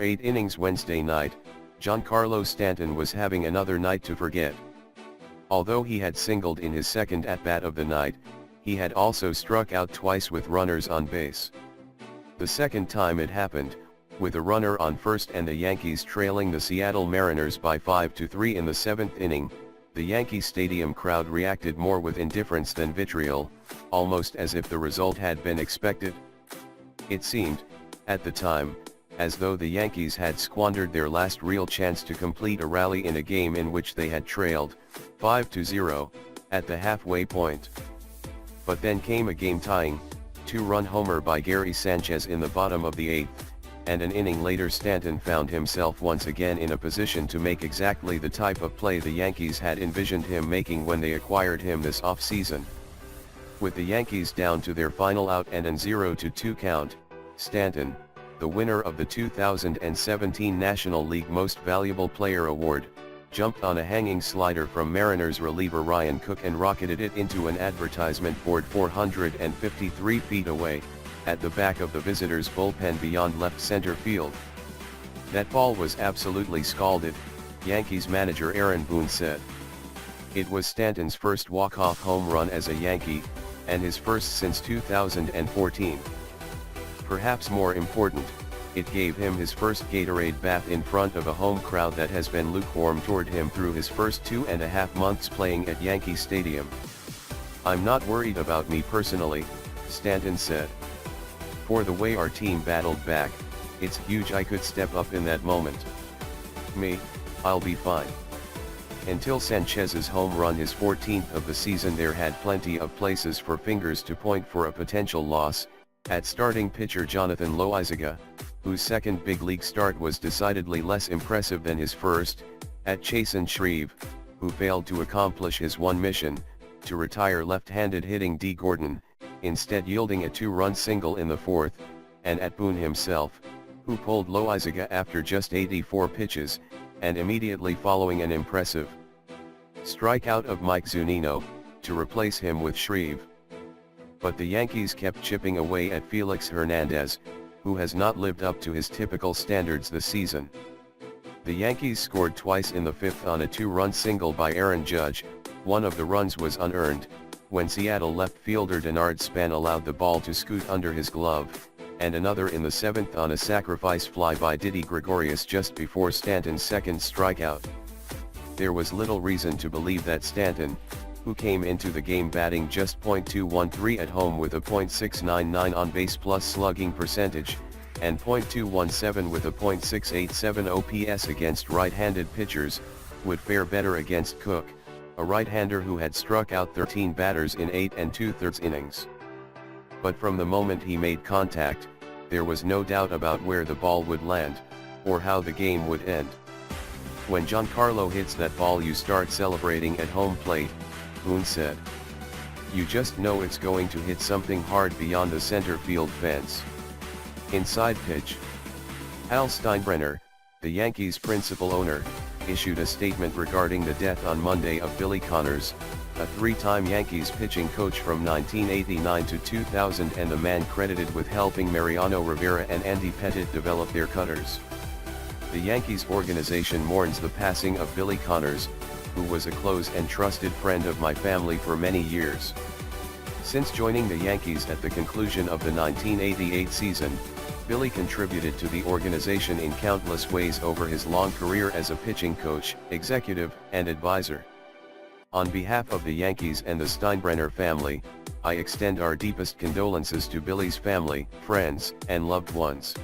For 8 innings Wednesday night, Giancarlo Stanton was having another night to forget. Although he had singled in his second at-bat of the night, he had also struck out twice with runners on base. The second time it happened, with a runner on first and the Yankees trailing the Seattle Mariners by 5-3 in the 7th inning, the Yankee Stadium crowd reacted more with indifference than vitriol, almost as if the result had been expected. It seemed, at the time, as though the Yankees had squandered their last real chance to complete a rally in a game in which they had trailed 5-0 at the halfway point. But then came a game-tying, 2-run homer by Gary Sanchez in the bottom of the 8th, and an inning later Stanton found himself once again in a position to make exactly the type of play the Yankees had envisioned him making when they acquired him this offseason. With the Yankees down to their final out and an 0-2 count, Stanton, the winner of the 2017 National League Most Valuable Player Award, jumped on a hanging slider from Mariners reliever Ryan Cook and rocketed it into an advertisement board 453 feet away, at the back of the visitors' bullpen beyond left center field. "That ball was absolutely scalded," Yankees manager Aaron Boone said. It was Stanton's first walk-off home run as a Yankee, and his first since 2014. Perhaps more important, it gave him his first Gatorade bath in front of a home crowd that has been lukewarm toward him through his first 2.5 months playing at Yankee Stadium. "I'm not worried about me personally," Stanton said. "For the way our team battled back, it's huge I could step up in that moment. Me, I'll be fine." Until Sanchez's home run, his 14th of the season, there had plenty of places for fingers to point for a potential loss. At starting pitcher Jonathan Loaisiga, whose second big league start was decidedly less impressive than his first, at Chasen Shreve, who failed to accomplish his one mission, to retire left-handed hitting D. Gordon, instead yielding a 2-run single in the 4th, and at Boone himself, who pulled Loaisiga after just 84 pitches, and immediately following an impressive strikeout of Mike Zunino, to replace him with Shreve. But the Yankees kept chipping away at Felix Hernandez, who has not lived up to his typical standards this season. The Yankees scored twice in the 5th on a 2-run single by Aaron Judge. One of the runs was unearned, when Seattle left fielder Denard Span allowed the ball to scoot under his glove, and another in the 7th on a sacrifice fly by Didi Gregorius just before Stanton's second strikeout. There was little reason to believe that Stanton, who came into the game batting just .213 at home with a .699 on-base plus slugging percentage, and .217 with a .687 OPS against right-handed pitchers, would fare better against Cook, a right-hander who had struck out 13 batters in 8 2/3 innings. But from the moment he made contact, there was no doubt about where the ball would land, or how the game would end. "When Giancarlo hits that ball, you start celebrating at home plate," Boone said. "You just know it's going to hit something hard beyond the center field fence." Inside pitch. Hal Steinbrenner, the Yankees' principal owner, issued a statement regarding the death on Monday of Billy Connors, a 3-time Yankees pitching coach from 1989 to 2000 and the man credited with helping Mariano Rivera and Andy Pettitte develop their cutters. The Yankees organization mourns the passing of Billy Connors, who was a close and trusted friend of my family for many years. Since joining the Yankees at the conclusion of the 1988 season, Billy contributed to the organization in countless ways over his long career as a pitching coach, executive, and advisor. On behalf of the Yankees and the Steinbrenner family, I extend our deepest condolences to Billy's family, friends, and loved ones.